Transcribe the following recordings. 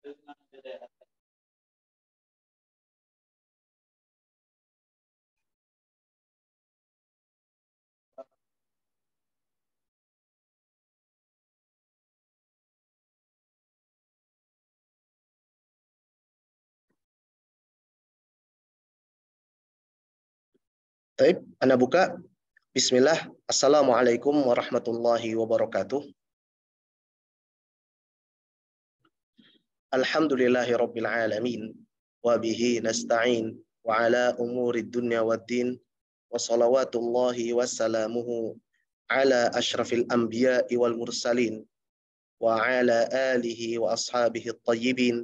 Baik, Anda buka. Bismillah. Assalamualaikum warahmatullahi wabarakatuh. Alhamdulillahi rabbil alamin. Wa bihi nasta'in. Wa ala umuri dunya waddin. Wa salawatullahi wassalamuhu ala ashrafil anbiya'i wal mursalin. Wa ala alihi wa ashabihi at-tayyibin.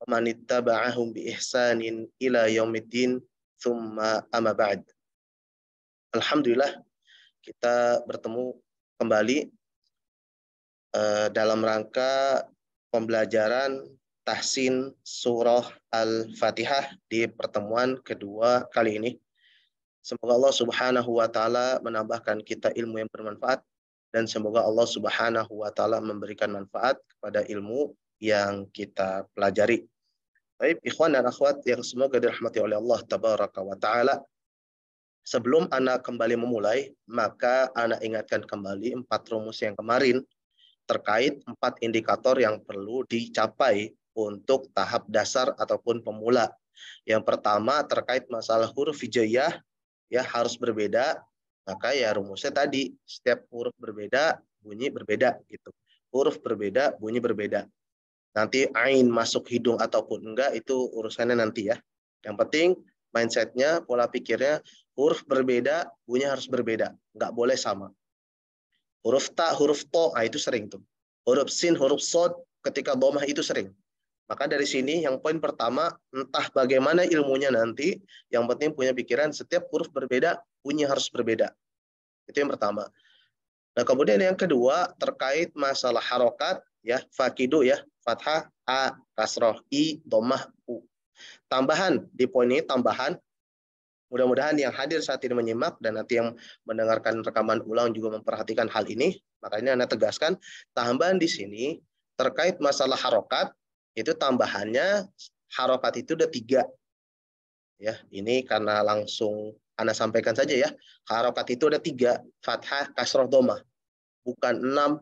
Wa man ittaba'ahum bi ihsanin ila yaumiddin. Thumma amma ba'd. Alhamdulillah kita bertemu kembali dalam rangka pembelajaran tahsin surah Al-Fatihah di pertemuan kedua kali ini. Semoga Allah Subhanahu wa taala menambahkan kita ilmu yang bermanfaat dan semoga Allah Subhanahu wa taala memberikan manfaat kepada ilmu yang kita pelajari. Baik, ikhwan dan akhwat yang semoga dirahmati oleh Allah tabaraka wa taala. Sebelum Anda kembali memulai, maka Anda ingatkan kembali 4 rumus yang kemarin terkait 4 indikator yang perlu dicapai untuk tahap dasar ataupun pemula. Yang pertama terkait masalah huruf hijaiyah, ya harus berbeda. Maka ya rumusnya tadi, setiap huruf berbeda, bunyi berbeda gitu. Huruf berbeda, bunyi berbeda. Nanti ain masuk hidung ataupun enggak itu urusannya nanti ya. Yang penting mindsetnya, pola pikirnya, huruf berbeda, bunyi harus berbeda. Nggak boleh sama. Huruf ta, huruf to, itu sering tuh. Huruf sin, huruf sod, ketika domah itu sering. Maka dari sini yang poin pertama, entah bagaimana ilmunya nanti, yang penting punya pikiran setiap huruf berbeda, bunyi harus berbeda. Itu yang pertama. Nah kemudian yang kedua terkait masalah harokat, ya fakidu ya, fathah, a, kasroh, i, domah, u. Tambahan di poin ini, tambahan. Mudah-mudahan yang hadir saat ini menyimak dan nanti yang mendengarkan rekaman ulang juga memperhatikan hal ini. Makanya Anda tegaskan, tambahan di sini terkait masalah harokat, itu tambahannya harokat itu ada 3. Ya, ini karena langsung Anda sampaikan saja ya. Harokat itu ada 3, fathah, kasroh, domah. Bukan 6,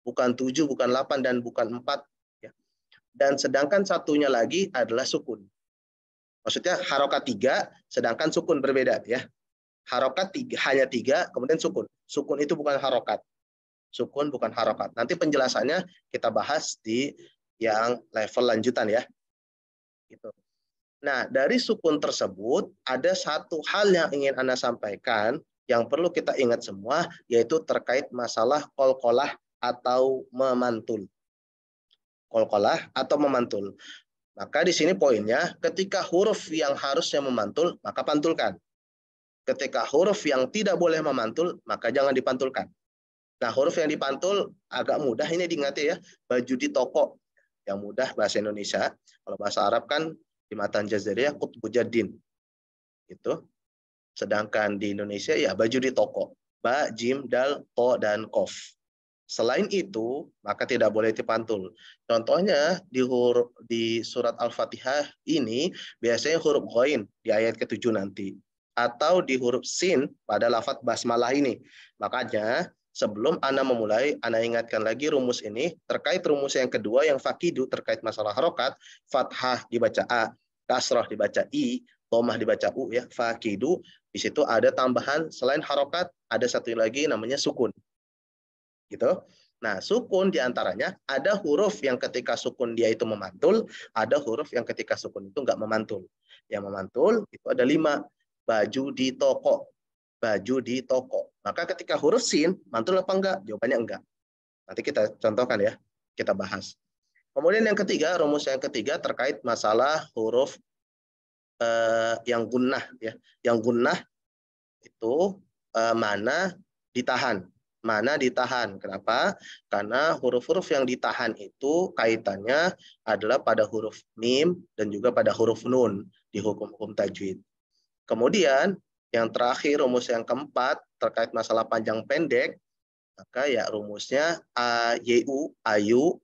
bukan 7, bukan 8, dan bukan 4. Ya. Dan sedangkan satunya lagi adalah sukun. Maksudnya harokat 3, sedangkan sukun berbeda ya. Harokat hanya 3, kemudian sukun. Sukun itu bukan harokat. Sukun bukan harokat. Nanti penjelasannya kita bahas di yang level lanjutan ya. Gitu. Nah, dari sukun tersebut ada satu hal yang ingin Anda sampaikan yang perlu kita ingat semua, yaitu terkait masalah qalqalah atau memantul. Qalqalah atau memantul. Maka di sini poinnya, ketika huruf yang harusnya memantul, maka pantulkan. Ketika huruf yang tidak boleh memantul, maka jangan dipantulkan. Nah, huruf yang dipantul agak mudah ini diingati ya. Baju di toko. Yang mudah bahasa Indonesia. Kalau bahasa Arab kan di matan Jazariyah, Qutbu Jaddin. Gitu. Sedangkan di Indonesia ya baju di toko. Ba, jim, dal, to, dan kof. Selain itu, maka tidak boleh dipantul. Contohnya di surat Al-Fatihah ini biasanya huruf ghain di ayat ke-7 nanti. Atau di huruf sin pada lafaz basmalah ini. Makanya sebelum Anda memulai, Anda ingatkan lagi rumus ini. Terkait rumus yang kedua yang fakidu terkait masalah harokat, fathah dibaca A, kasrah dibaca I, domah dibaca U ya, fakidu. Di situ ada tambahan selain harokat, ada satu lagi namanya sukun. Gitu. Nah, sukun diantaranya ada huruf yang ketika sukun dia itu memantul, ada huruf yang ketika sukun itu enggak memantul. Yang memantul itu ada 5. Baju di toko. Baju di toko. Maka ketika huruf sin, mantul apa enggak? Jawabannya enggak. Nanti kita contohkan ya, kita bahas. Kemudian yang ketiga, rumus yang ketiga terkait masalah huruf yang gunnah ya. Yang gunnah itu mana ditahan. Mana ditahan. Kenapa? Karena huruf-huruf yang ditahan itu kaitannya adalah pada huruf mim dan juga pada huruf nun di hukum-hukum tajwid. Kemudian yang terakhir rumus yang keempat terkait masalah panjang pendek, maka ya rumusnya ayu, ayu,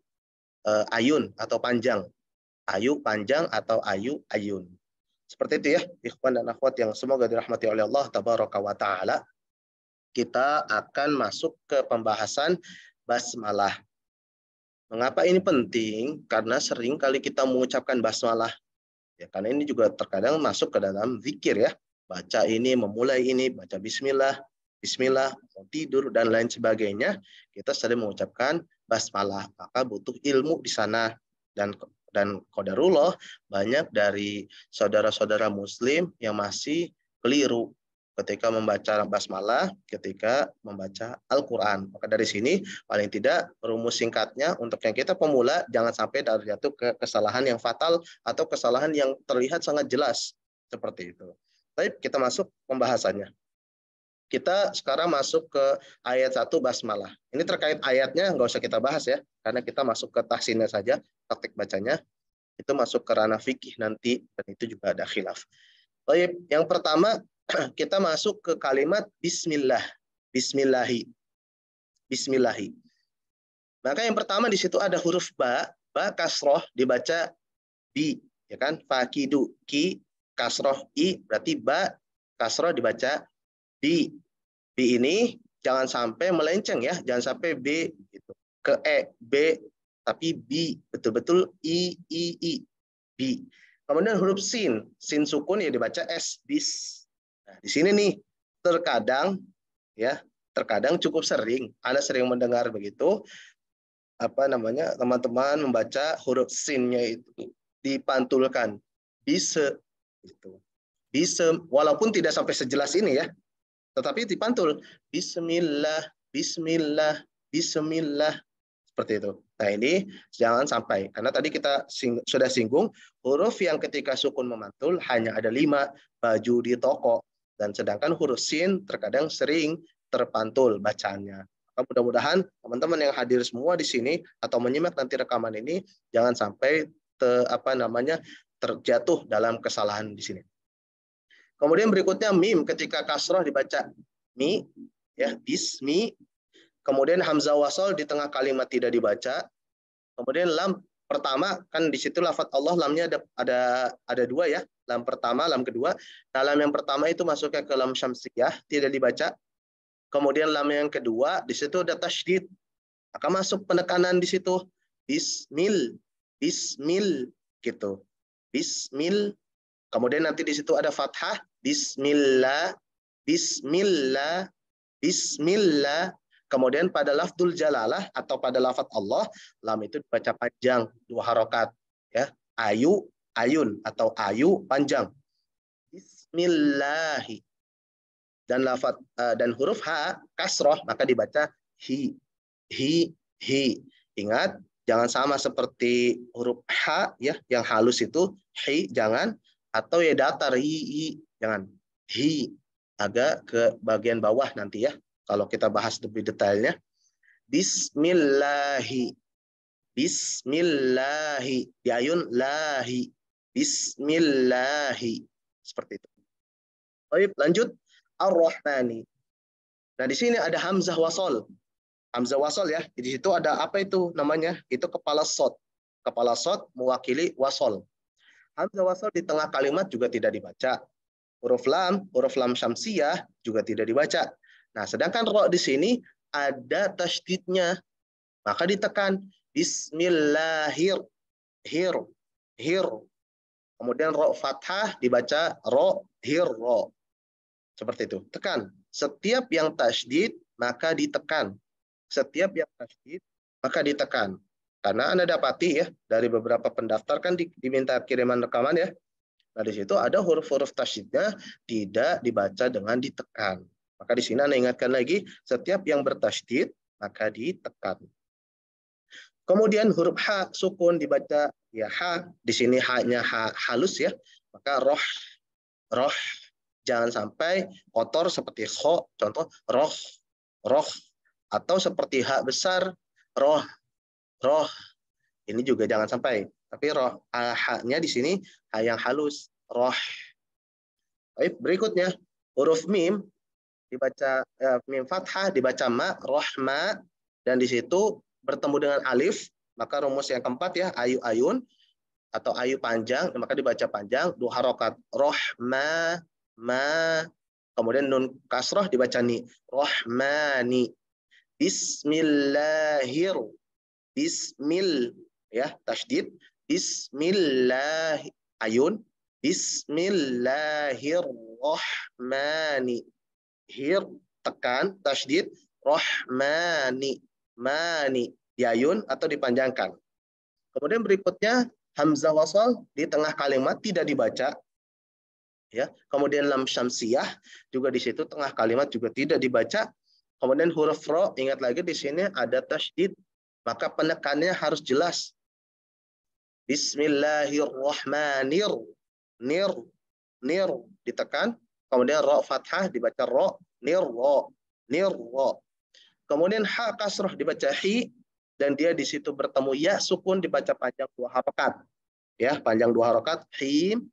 ayun atau panjang. Ayu panjang atau ayu ayun. Seperti itu ya, ikhwan dan akhwat yang semoga dirahmati oleh Allah tabaraka wa taala. Kita akan masuk ke pembahasan basmalah. Mengapa ini penting? Karena sering kali kita mengucapkan basmalah. Ya, karena ini juga terkadang masuk ke dalam zikir ya. Baca ini, memulai ini, baca bismillah, bismillah, mau tidur, dan lain sebagainya. Kita sering mengucapkan basmalah. Maka butuh ilmu di sana. Dan qadarullah, banyak dari saudara-saudara muslim yang masih keliru ketika membaca basmalah, ketika membaca Al-Quran. Maka dari sini, paling tidak rumus singkatnya untuk yang kita pemula, jangan sampai terjatuh ke kesalahan yang fatal atau kesalahan yang terlihat sangat jelas. Seperti itu. Baik, kita masuk pembahasannya. Kita sekarang masuk ke ayat 1 basmalah. Ini terkait ayatnya, nggak usah kita bahas ya, karena kita masuk ke tahsinnya saja, praktik bacanya. Itu masuk ke ranah fikih nanti, dan itu juga ada khilaf. Baik, yang pertama, kita masuk ke kalimat bismillah. Bismillahi. Bismillahi. Maka yang pertama di situ ada huruf ba kasroh dibaca bi, ya kan? Fakidu, ki, kasroh i, berarti ba kasroh dibaca bi. Bi ini jangan sampai melenceng ya, jangan sampai b gitu. Ke b, tapi bi, betul-betul i, bi. Kemudian huruf sin sukun ya dibaca s, bis. Nah, di sini nih terkadang ya, terkadang cukup sering, Anda sering mendengar begitu, teman-teman membaca huruf sinnya itu dipantulkan, bisa gitu. Bisa, walaupun tidak sampai sejelas ini ya, tetapi dipantul bismillah, bismillah, bismillah, seperti itu. Nah ini jangan sampai, karena tadi kita sudah singgung, huruf yang ketika sukun memantul hanya ada 5, baju di toko, dan sedangkan huruf sin terkadang sering terpantul bacaannya. Mudah-mudahan teman-teman yang hadir semua di sini atau menyimak nanti rekaman ini jangan sampai terjatuh dalam kesalahan di sini. Kemudian berikutnya mim, ketika kasroh dibaca mi, ya bismi. Kemudian hamzah wasol di tengah kalimat tidak dibaca. Kemudian lam pertama, kan di situ lafadz Allah lamnya ada 2 ya, lam pertama, lam kedua. Nah, lam yang pertama itu masuknya ke lam syamsiyah, tidak dibaca. Kemudian lam yang kedua di situ ada tasydid, maka masuk penekanan di situ. Bismil, bismil gitu. Bismil. Kemudian nanti di situ ada fathah, bismillah, bismillah, bismillah. Kemudian pada lafdzul jalalah atau pada lafadz Allah, lam itu dibaca panjang 2 harokat, ya. Ayu, ayun atau ayu panjang. Bismillahi. Dan dan huruf ha kasroh maka dibaca hi, hi. Ingat, jangan sama seperti huruf ha ya yang halus itu hi, jangan, atau ya datar hi, jangan. Hi agak ke bagian bawah nanti ya, kalau kita bahas lebih detailnya. Bismillahi, bismillahi, diayun lahi, bismillahi, seperti itu. Baik, lanjut. Ar-Rahmani. Nah, di sini ada hamzah wasol. Hamzah wasol ya. Di situ ada apa itu namanya? Itu kepala sod. Kepala sod mewakili wasol. Hamzah wasol di tengah kalimat juga tidak dibaca. Huruf lam syamsiyah juga tidak dibaca. Nah, sedangkan ro di sini ada tasydidnya. Maka ditekan bismillahir, hir, hir. Kemudian ro fathah dibaca ro, hir, ro. Seperti itu. Tekan. Setiap yang tasydid maka ditekan. Setiap yang tasydid maka ditekan. Karena Anda dapati ya dari beberapa pendaftar kan diminta kiriman rekaman ya. Nah di situ ada huruf-huruf tasydidnya tidak dibaca dengan ditekan. Maka di sini Anda ingatkan lagi, setiap yang bertasydid maka ditekan. Kemudian huruf ha sukun dibaca ya ha. Di sini ha-nya ha halus ya. Maka roh, roh. Jangan sampai kotor seperti kho, contoh roh, roh, atau seperti hak besar, roh, roh. Ini juga jangan sampai. Tapi roh, haknya di sini ha yang halus, roh. Baik, berikutnya huruf mim dibaca mim fathah dibaca ma, rohma, dan di situ bertemu dengan alif, maka rumus yang keempat ya ayu ayun. atau ayu panjang, maka dibaca panjang 2 harokat. Rohma, ma, kemudian nun kasroh dibaca ni. Rohmani. Bismillahir. Bismil, ya, tasydid. Bismillah, ayun. Bismillahirrahmani. Hir, tekan, tasydid. Rahmani. Mani. Diayun atau dipanjangkan. Kemudian berikutnya hamzah wasal di tengah kalimat tidak dibaca. Ya, kemudian lam syamsiyah juga di situ tengah kalimat juga tidak dibaca. Kemudian huruf ro, ingat lagi di sini ada tasydid, maka penekannya harus jelas. Bismillahirrahmanir, nir, nir ditekan, kemudian ro fathah dibaca ro, nir ro, nir ro. Kemudian ha kasroh dibaca hi, dan dia di situ bertemu ya sukun dibaca panjang 2 harokat. Ya, panjang 2 harokat, him.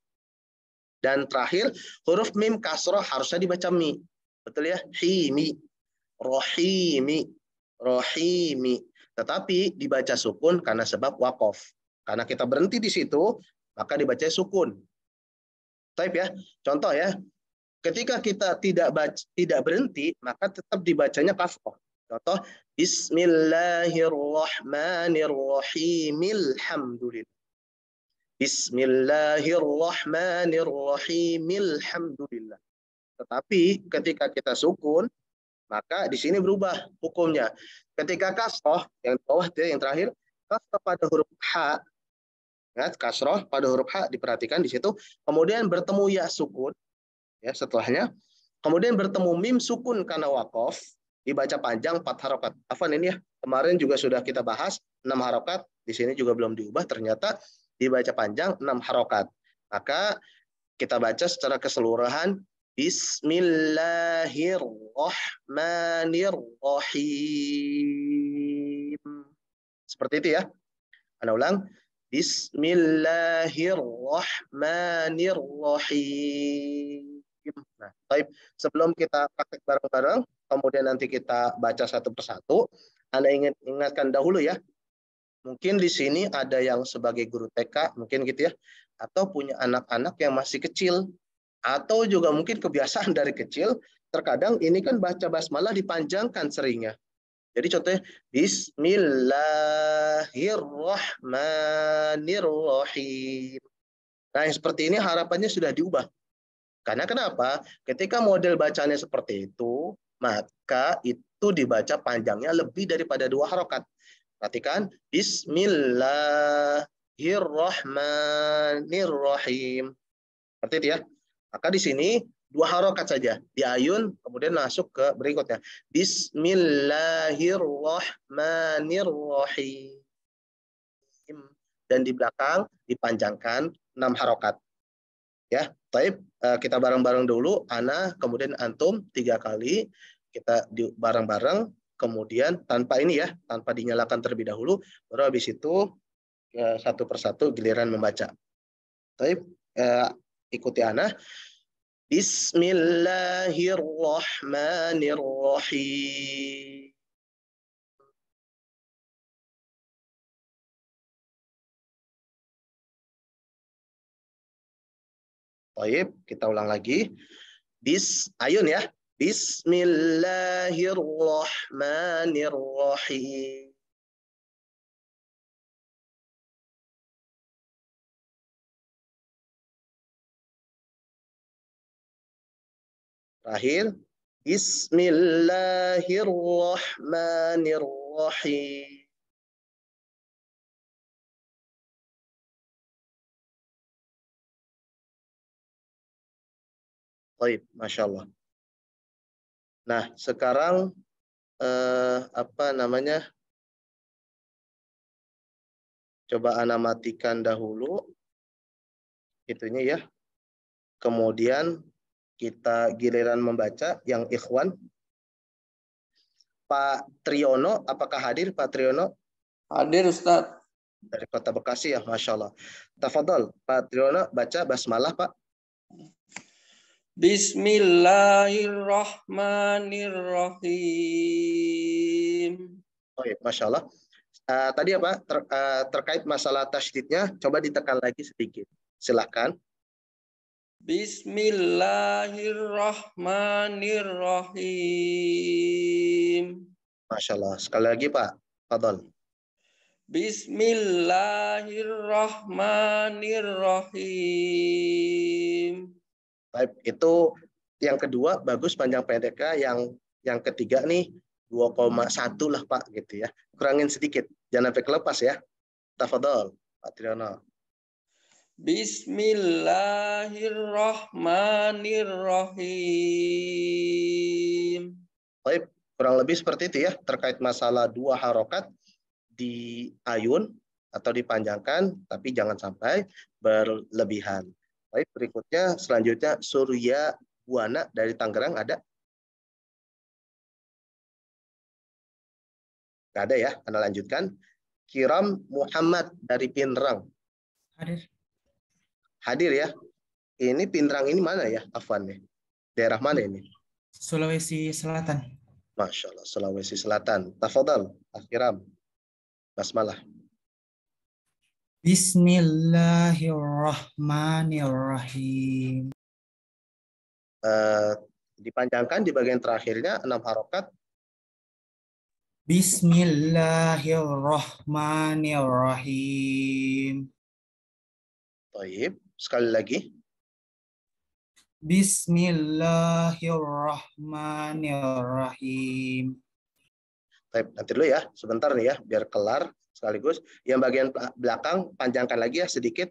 Dan terakhir huruf mim kasroh harusnya dibaca mi. Betul ya? Himi, rohimi, rohimi. Tetapi dibaca sukun karena sebab wakof. Karena kita berhenti di situ, maka dibaca sukun. Taib ya. Contoh ya, ketika kita tidak berhenti, maka tetap dibacanya kasroh. Contoh, Bismillahirrahmanirrahim. Alhamdulillah. Bismillahirrahmanirrahim. Alhamdulillah. Tetapi ketika kita sukun, maka di sini berubah hukumnya. Ketika kasroh, yang bawah itu yang terakhir, kasroh pada huruf H, ya, kasroh pada huruf H, diperhatikan di situ, kemudian bertemu ya sukun, ya setelahnya, kemudian bertemu mim sukun karena wakof, dibaca panjang 4 harokat. Afan ini ya, kemarin juga sudah kita bahas 6 harokat, di sini juga belum diubah, ternyata dibaca panjang 6 harokat. Maka kita baca secara keseluruhan, Bismillahirrahmanirrahim. Seperti itu ya. Anda ulang. Bismillahirrahmanirrahim. Nah, baik. Sebelum kita praktek bareng-bareng, kemudian nanti kita baca satu persatu, Anda ingatkan dahulu ya. Mungkin di sini ada yang sebagai guru TK, mungkin gitu ya, atau punya anak-anak yang masih kecil, atau juga mungkin kebiasaan dari kecil, terkadang ini kan baca basmalah dipanjangkan seringnya. Jadi contohnya, Bismillahirrahmanirrahim. Nah, yang seperti ini harapannya sudah diubah. Karena kenapa? Ketika model bacanya seperti itu, maka itu dibaca panjangnya lebih daripada 2 harokat. Perhatikan, Bismillahirrahmanirrahim. Seperti itu ya. Maka di sini 2 harokat saja. Di ayun, kemudian masuk ke berikutnya. Bismillahirrahmanirrahim. Dan di belakang dipanjangkan 6 harokat. Ya, baik. Kita bareng-bareng dulu. Ana, kemudian antum 3 kali. Kita bareng-bareng. Kemudian tanpa ini ya, tanpa dinyalakan terlebih dahulu. Baru habis itu satu persatu giliran membaca. Baik, ikuti Ana. Bismillahirrahmanirrahim. Baik, kita ulang lagi. Ayun ya. Bismillahirrahmanirrahim. Terakhir, Bismillahirrahmanirrahim. Baik, Masya Allah. Nah, sekarang apa namanya? Coba Ana matikan dahulu itunya ya. Kemudian kita giliran membaca yang ikhwan. Pak Triyono, apakah hadir Pak Triyono? Hadir Ustaz. Dari Kota Bekasi ya, Masya Allah. Tafadhol, Pak Triyono baca basmalah Pak. Bismillahirrahmanirrahim. Oh, ya, Masya Allah. Tadi apa? Terkait masalah tasydidnya, coba ditekan lagi sedikit. Silakan. Bismillahirrahmanirrahim. Masya Allah. Sekali lagi Pak. Fadol. Bismillahirrahmanirrahim. Baik, itu yang kedua bagus panjang pendeknya, yang ketiga nih 2,1 lah Pak gitu ya. Kurangin sedikit. Jangan sampai kelepas ya. Tafadhol Pak Triyono. Bismillahirrahmanirrahim. Baik, kurang lebih seperti itu ya terkait masalah 2 harokat di ayun atau dipanjangkan, tapi jangan sampai berlebihan. Baik, berikutnya selanjutnya Surya Buana dari Tangerang ada? Nggak ada ya, Anda lanjutkan. Kiram Muhammad dari Pinrang. Hadir. Hadir ya. Ini Pinrang ini mana ya, Afwan nih? Daerah mana ini? Sulawesi Selatan. Masya Allah, Sulawesi Selatan. Tafadhal, Kiram. Basmalah. Bismillahirrahmanirrahim. Dipanjangkan di bagian terakhirnya 6 harokat. Bismillahirrahmanirrahim. Baik, sekali lagi. Bismillahirrahmanirrahim. Baik, nanti dulu ya, sebentar nih ya, biar kelar sekaligus. Yang bagian belakang panjangkan lagi ya sedikit.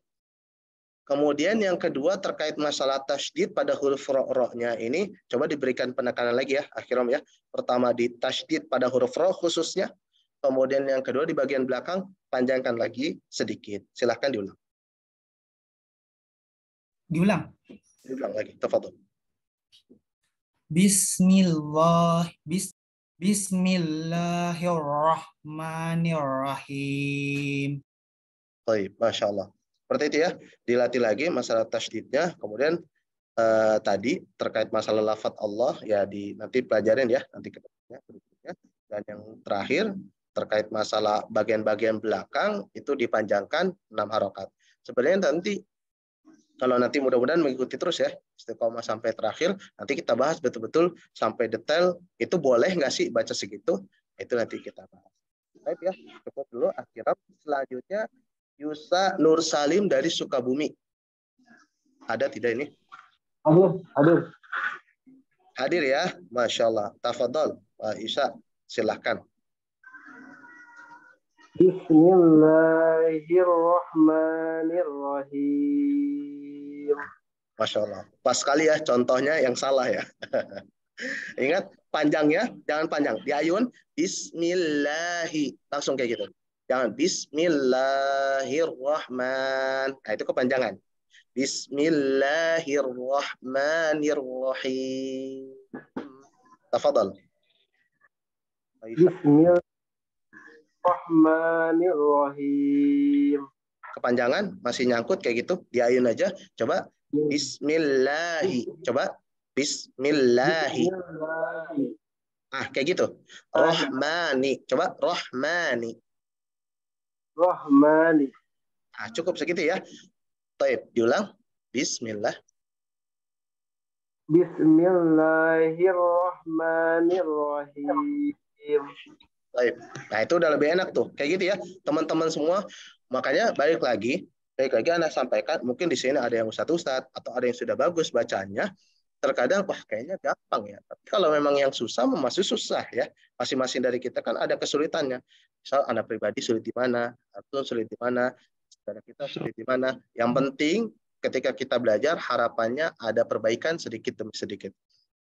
Kemudian yang kedua terkait masalah tasydid pada huruf ro-nya ini, coba diberikan penekanan lagi ya, akhiram ya. Pertama di tasydid pada huruf ro khususnya. Kemudian yang kedua di bagian belakang, panjangkan lagi sedikit. Silahkan diulang. Diulang. Diulang lagi, tafadhol. Bismillahirrahmanirrahim. Baik, Masya Allah. Seperti itu ya, dilatih lagi masalah tasydidnya. Kemudian tadi terkait masalah lafadz Allah ya nanti pelajarin ya nanti kedepannya berikutnya. Dan yang terakhir terkait masalah bagian-bagian belakang itu dipanjangkan 6 harokat. Sebenarnya nanti kalau nanti mudah-mudahan mengikuti terus ya istiqomah sampai terakhir, nanti kita bahas betul-betul sampai detail itu boleh nggak sih baca segitu, itu nanti kita bahas. Baik ya, cukup dulu. Akhirnya selanjutnya Yusa Nur Salim dari Sukabumi. Ada tidak ini? Hadir. Hadir ya, Masya Allah. Tafadhol, Pak Isa, silahkan. Bismillahirrahmanirrahim. Masya Allah. Pas sekali ya contohnya yang salah ya. Ingat panjangnya, jangan panjang. Di ayun, Bismillahi. Langsung kayak gitu. Jangan Bismillahirrahman. Nah, itu kepanjangan. Bismillahirrahmanirrahim. Tafadhal. Bismillahirrahmanirrahim. Kepanjangan masih nyangkut kayak gitu. Di ayun aja. Coba Bismillahi. Coba Bismillahi. Ah, kayak gitu. Rahmani. Coba Rahmani. Rahmani. Ah, cukup segitu ya. Baik, diulang. Bismillah. Bismillahirrahmanirrahim. Baik. Nah, itu udah lebih enak tuh. Kayak gitu ya, teman-teman semua. Makanya balik lagi Anda sampaikan, mungkin di sini ada yang ustadz atau ada yang sudah bagus bacanya. Terkadang wah kayaknya gampang ya. Tapi kalau memang yang susah masih susah ya. Masing-masing dari kita kan ada kesulitannya. Misal anak pribadi sulit di mana, atau sulit di mana, saudara kita sulit di mana. Yang penting ketika kita belajar harapannya ada perbaikan sedikit demi sedikit.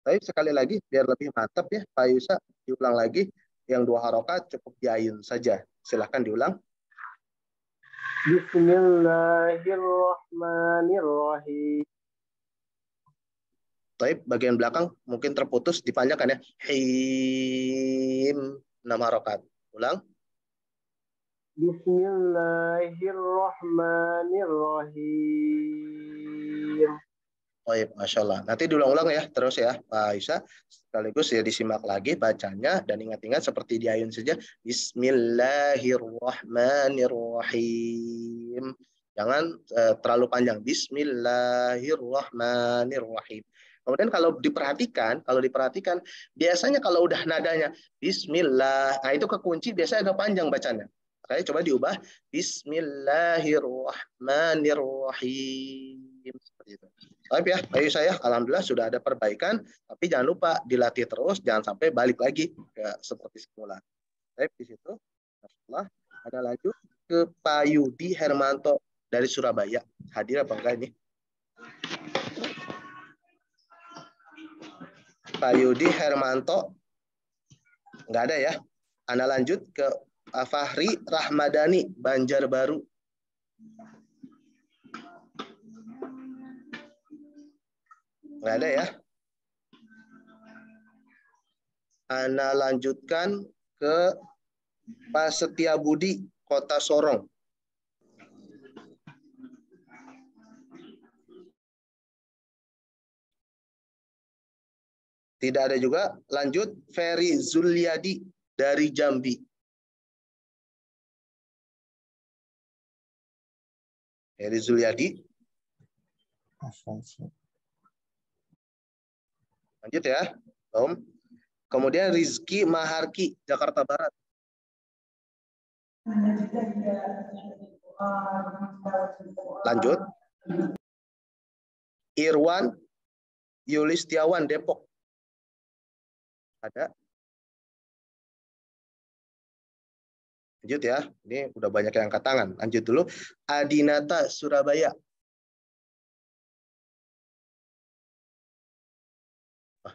Tapi sekali lagi biar lebih mantap ya Pak Yusa, diulang lagi yang 2 harokat cukup di ayun saja. Silahkan diulang. Bismillahirrahmanirrahim. Taib bagian belakang mungkin terputus, dipanjangkan ya. Him 6 harokat. Ulang. Bismillahirrahmanirrahim. Baik, Masya Allah. Nanti diulang-ulang ya, terus ya, Pak Isa. Sekaligus ya disimak lagi bacanya dan ingat-ingat seperti di ayun saja. Bismillahirrahmanirrahim. Jangan terlalu panjang. Bismillahirrahmanirrahim. Kemudian kalau diperhatikan, biasanya kalau udah nadanya Bismillah, nah itu kekunci biasanya agak panjang bacanya. Makanya coba diubah Bismillahirrahmanirrahim. Seperti itu. Tapi ya, bagi saya alhamdulillah sudah ada perbaikan, tapi jangan lupa dilatih terus, jangan sampai balik lagi ke seperti semula. Baik, di situ Masalah ada lanjut ke Pak Yudi Hermanto dari Surabaya. Hadir apa enggak ini? Pak Yudi Hermanto enggak ada ya. Anda lanjut ke Pak Fahri Rahmadani Banjarbaru. Nggak ada ya. Ana lanjutkan ke Pak Setiabudi, Kota Sorong. Tidak ada juga. Lanjut Ferry Zuliadi dari Jambi. Ferry Zuliadi. Lanjut ya, Om. Kemudian Rizky Maharki, Jakarta Barat. Lanjut. Irwan Yulistiawan, Depok. Ada. Lanjut ya, ini udah banyak yang angkat tangan. Lanjut dulu. Adinata, Surabaya.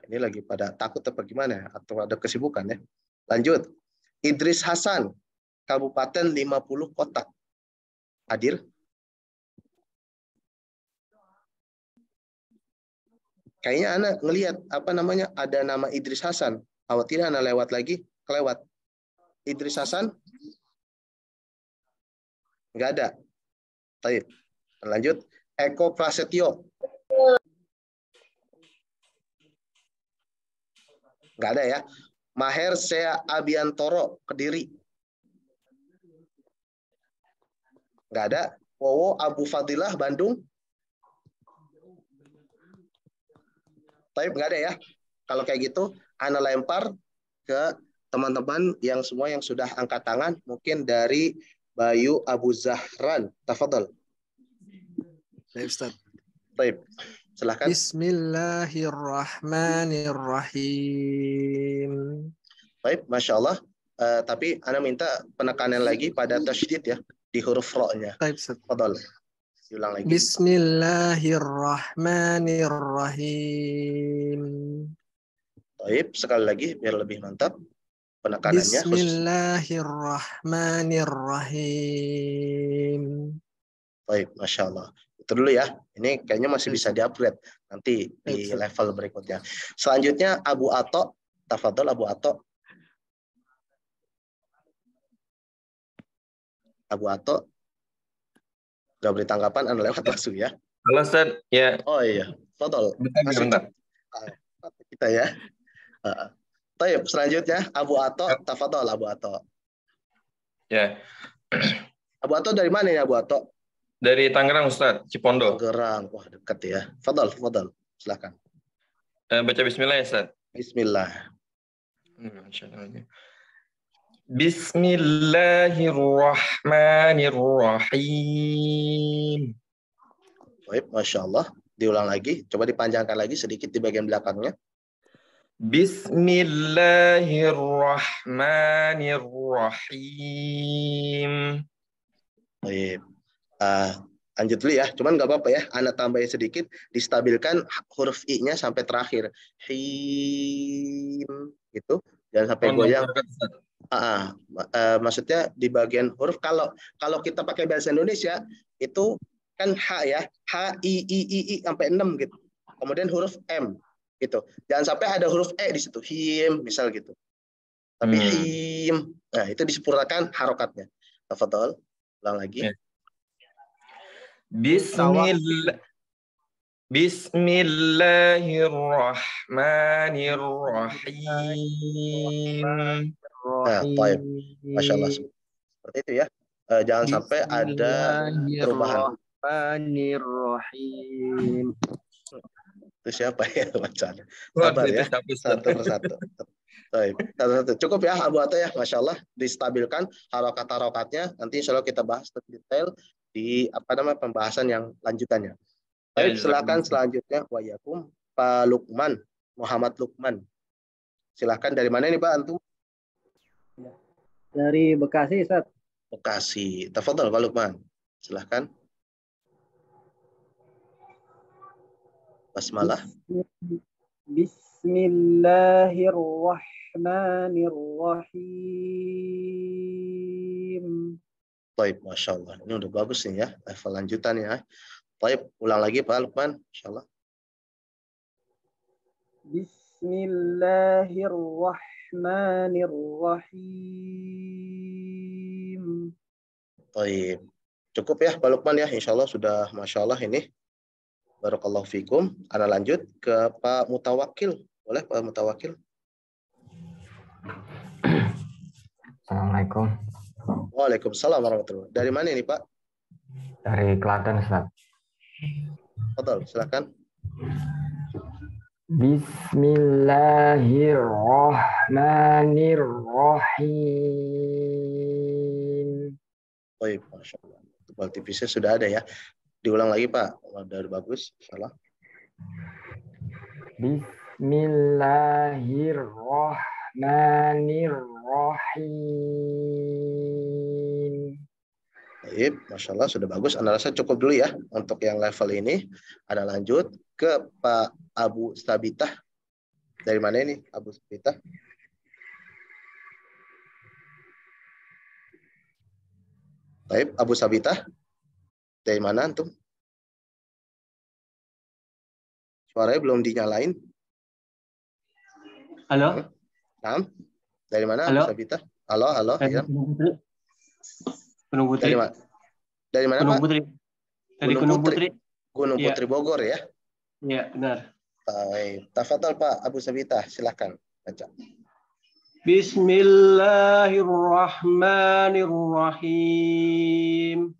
Ini lagi pada takut apa gimana? Atau ada kesibukan ya? Lanjut. Idris Hasan, Kabupaten 50 Kota. Hadir? Kayaknya Ana ngelihat ada nama Idris Hasan. Khawatir Ana lewat lagi, kelewat. Idris Hasan? Enggak ada. Baik. Lanjut. Eko Prasetyo. Enggak ada ya. Maher Sea Abiantoro, Kediri. Enggak ada. Wowo Abu Fadilah, Bandung. Tapi enggak ada ya. Kalau kayak gitu, Ana lempar ke teman-teman yang semua yang sudah angkat tangan. Mungkin dari Bayu Abu Zahran. Tafadhol. Baik, Ustaz. Baik. Silahkan. Bismillahirrahmanirrahim. Baik, Masya Allah. Tapi Ana minta penekanan lagi pada tasydid ya. Di huruf ro-nya. Baik, Ustaz. Tafadhol. Diulang lagi. Bismillahirrahmanirrahim. Baik, sekali lagi biar lebih mantap. Penekanannya Bismillahirrahmanirrahim. Baik, Masya Allah. Itu dulu ya. Ini kayaknya masih bisa di-upgrade nanti di level berikutnya. Selanjutnya Abu Ato. Tafadhol Abu Ato. Abu Ato. Gak beri tanggapan, Anda lewat langsung ya. Halo Ustaz, ya. Oh iya, tafadhol. Bentar. Kita ya. Baik, selanjutnya Abu Ato. Tafadhol Abu Ato. Ya. Abu Ato dari mana ya Abu Ato? Dari Tangerang Ustaz, Cipondo. Tangerang. Wah, dekat ya. Fadhol. Silakan. Baca bismillah ya Ustaz. Bismillah. Bismillahirrahmanirrahim. Baik, Masya Allah. Diulang lagi. Coba dipanjangkan lagi sedikit di bagian belakangnya. Bismillahirrahmanirrahim. Baik. Lanjut dulu ya. Cuman nggak apa-apa ya. Ana tambahin sedikit. Distabilkan huruf I-nya sampai terakhir. Him. Gitu. Jangan sampai goyang. Maksudnya di bagian huruf. Kalau kita pakai bahasa Indonesia, itu kan H ya. H, I sampai 6 gitu. Kemudian huruf M. Gitu. Jangan sampai ada huruf E di situ. Him. Misal gitu. Tapi him. Nah, itu disempurnakan harokatnya. Tafadhol. Ulang lagi. Bismillah. Bismillahirrahmanirrahim. Nah, baik. Masya Allah. Seperti itu ya. Jangan sampai ada perubahan. Bismillahirrahmanirrahim. Itu siapa ya bacaan? Waduh, Sabar itu ya. siapa, Ustaz? Satu persatu. Baik. Satu-satu. Cukup ya Abu Atta ya. Masya Allah. Distabilkan harokat-harokatnya. Nanti insya Allah kita bahas lebih detail di pembahasan yang lanjutannya. Baik, silakan selanjutnya wayakum Pak Lukman, Muhammad Lukman. Silakan dari mana nih Pak antum? Dari Bekasi, Ustaz. Bekasi. Tafadhol Pak Lukman. Silakan. Basmalah. Bismillahirrahmanirrahim. Baik, Masya Allah. Ini udah bagus nih ya. Level lanjutannya. Baik, ulang lagi Pak Lukman. Insya Allah. Bismillahirrahmanirrahim. Baik. Cukup ya Pak Lukman ya. Insya Allah sudah Masya Allah ini. Barakallahu fikum. Ana lanjut ke Pak Mutawakil. Boleh Pak Mutawakil? Assalamualaikum. Waalaikumsalam warahmatullahi. Dari mana ini Pak? Dari Klaten, Ustaz. Betul, silakan. Bismillahirrahmanirrahim. Baik, Masya Allah. Tebal tipisnya sudah ada ya. Diulang lagi Pak. Udah bagus. Salah. Bismillahirrahmanirrahim. Baik, Masya Allah sudah bagus. Anda rasa cukup dulu ya untuk yang level ini. Ada lanjut ke Pak Abu Sabitah. Dari mana ini Abu Sabitah? Baik, Abu Sabitah. Dari mana antum? Suaranya belum dinyalain. Halo? Nah, dari mana Halo? Abu Sabitah? Halo, halo. Ya. Gunung Putri. Dari mana? Dari mana Gunung Pak? Putri. Dari Gunung Putri. Gunung Iya. Putri Bogor ya. Iya, benar. Baik. Tafadhol Pak Abu Sabitah, silakan baca. Bismillahirrahmanirrahim.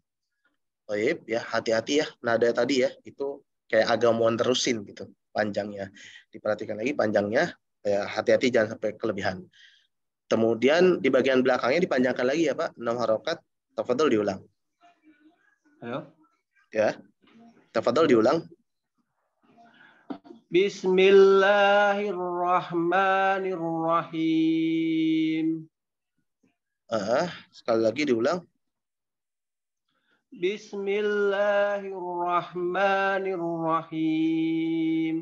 Baik, ya hati-hati ya nada tadi ya itu kayak agak mau terusin gitu panjangnya. Diperhatikan lagi panjangnya, ya, hati-hati jangan sampai kelebihan. Kemudian di bagian belakangnya dipanjangkan lagi ya Pak, 6 harokat. Tafadhol diulang. Halo? Ya. Tafadhol diulang. Bismillahirrahmanirrahim. Sekali lagi diulang. Bismillahirrahmanirrahim.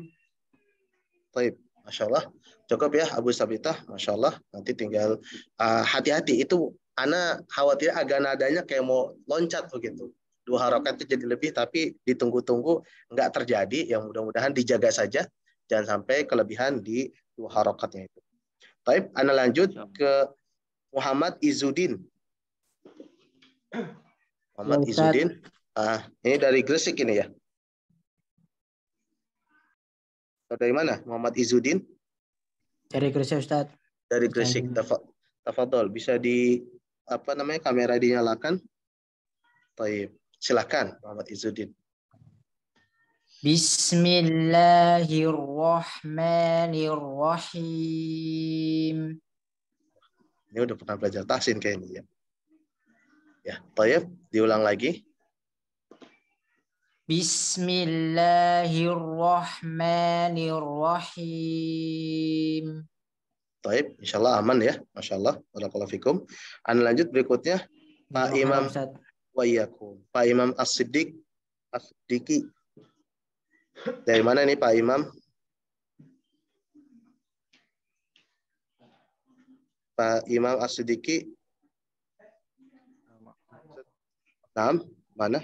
Baik, Masya Allah. Cukup ya Abu Sabitah, Masya Allah. Nanti tinggal hati-hati itu Ana khawatir agak nadanya kayak mau loncat begitu. 2 harokat itu jadi lebih, tapi ditunggu-tunggu nggak terjadi. Yang mudah-mudahan dijaga saja, jangan sampai kelebihan di 2 harokatnya itu. Baik, Ana lanjut ke Muhammad Izzuddin. Muhammad Izzuddin. Ini dari Gresik ini ya. Dari mana? Muhammad Izzuddin? Dari Gresik, Ustaz. Dari Gresik. Tafadhol, bisa kamera dinyalakan? Baik, silakan Muhammad Izzuddin. Bismillahirrahmanirrahim. Ini udah pernah belajar tahsin kayaknya ya. Ya, baik, diulang lagi. Bismillahirrahmanirrahim. Baik, insyaallah aman ya. Masya Allah. Barakallahu fikum. Anda lanjut berikutnya. Pak Imam wa iyyakum. Pak Imam As-Siddiqi. Dari mana nih Pak Imam? Pak Imam As-Siddiqi. Mana?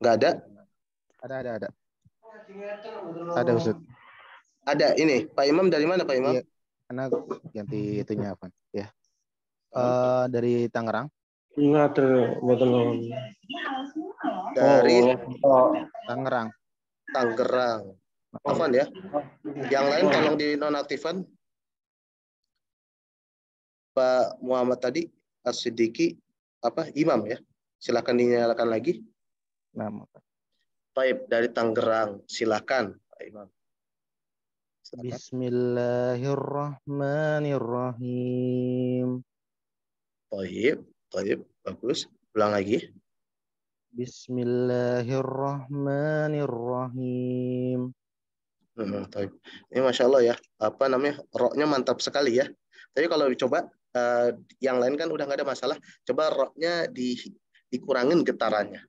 Enggak ada? Ada. Ada Ustaz. Ada ini. Pak Imam dari mana Pak Imam? Iya, karena ganti itunya apa? Ya. Dari Tangerang. Dari Tangerang. Tangerang. Afwan ya. Yang lain tolong dinonaktifkan. Pak Muhammad tadi, As-Siddiqi, Imam ya. Silakan dinyalakan lagi. Nah, Baik, dari Tangerang. Silakan, Pak Imam. Silakan. Bismillahirrahmanirrahim. Baik, bagus. Ulang lagi. Bismillahirrahmanirrahim. Baik. Ini Masya Allah ya. Roknya mantap sekali ya. Tapi kalau dicoba, yang lain kan udah nggak ada masalah. Coba roknya dikurangin getarannya.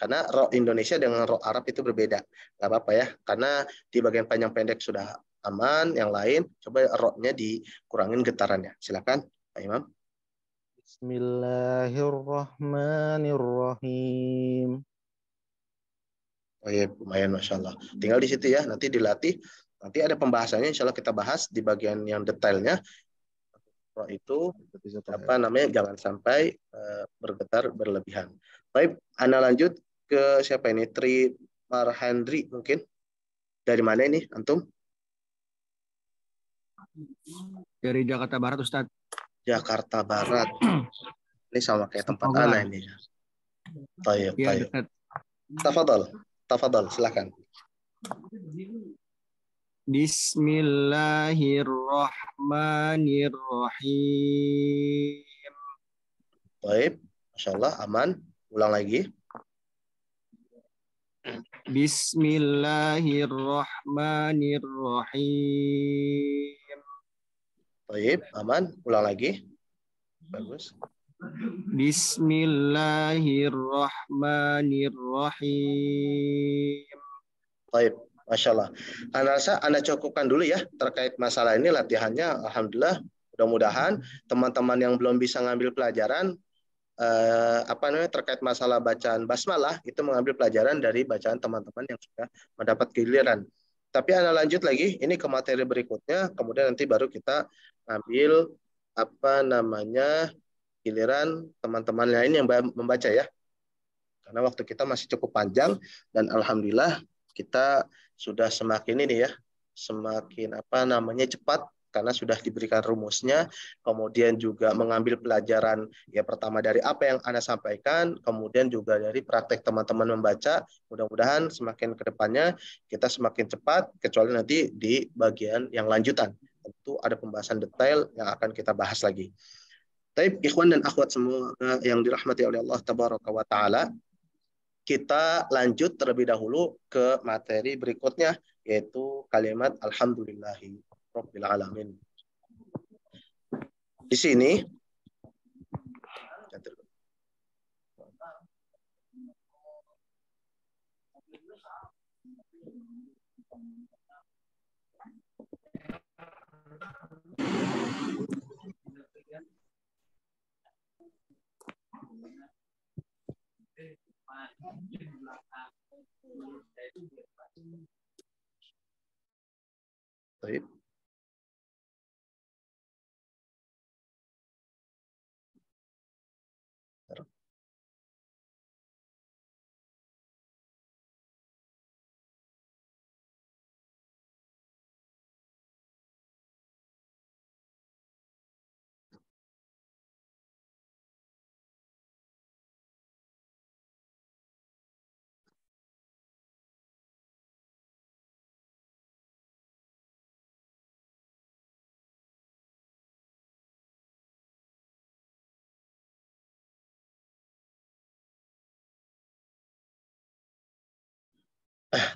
Karena rok Indonesia dengan rok Arab itu berbeda. Nggak apa-apa ya. Karena di bagian panjang pendek sudah aman. Yang lain, coba roknya dikurangin getarannya. Silakan, Pak Imam. Bismillahirrahmanirrahim. Oh iya, lumayan Masya Allah. Tinggal di situ ya, nanti dilatih. Nanti ada pembahasannya, insya Allah kita bahas di bagian yang detailnya. Itu jangan sampai bergetar berlebihan. Baik, Anda lanjut ke siapa ini? Tri Marhendri mungkin. Dari mana ini, Antum? Dari Jakarta Barat, Ustadz. Jakarta Barat. Ini sama kayak tempat Semoga. Ana ini. Tayyib. Ya, Tafadhal, silakan. Bismillahirrahmanirrahim. Baik, Masya Allah, aman. Ulang lagi. Bismillahirrahmanirrahim. Baik, aman. Ulang lagi. Bagus. Bismillahirrahmanirrahim. Baik, Masya Allah. Anda cukupkan dulu ya terkait masalah ini latihannya. Alhamdulillah, mudah-mudahan teman-teman yang belum bisa ngambil pelajaran terkait masalah bacaan basmalah itu mengambil pelajaran dari bacaan teman-teman yang sudah mendapat giliran. Tapi Anda lanjut lagi ini ke materi berikutnya, kemudian nanti baru kita ambil giliran teman-teman lain yang membaca ya. Karena waktu kita masih cukup panjang dan alhamdulillah kita sudah semakin cepat karena sudah diberikan rumusnya, kemudian juga mengambil pelajaran ya pertama dari apa yang Anda sampaikan, kemudian juga dari praktek teman-teman membaca. Mudah-mudahan semakin ke depannya kita semakin cepat, kecuali nanti di bagian yang lanjutan. Tentu ada pembahasan detail yang akan kita bahas lagi. Taib, ikhwan dan akhwat semua yang dirahmati oleh Allah Tabaraka wa Ta'ala, kita lanjut terlebih dahulu ke materi berikutnya, yaitu kalimat Alhamdulillahi Rabbil Alamin. Di sini baik.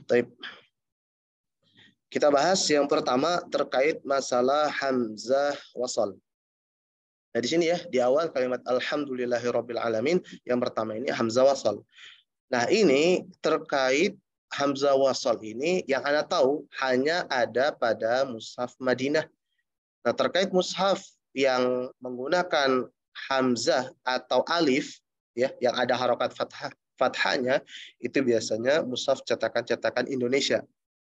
Taib. Kita bahas yang pertama terkait masalah hamzah wasal. Nah, di sini ya, di awal kalimat Alhamdulillahirabbil alamin, yang pertama ini hamzah wasal. Nah, ini terkait hamzah wasal ini yang Anda tahu hanya ada pada mushaf Madinah. Nah, terkait mushaf yang menggunakan hamzah atau alif ya, yang ada harokat fathahnya, itu biasanya mushaf cetakan-cetakan Indonesia.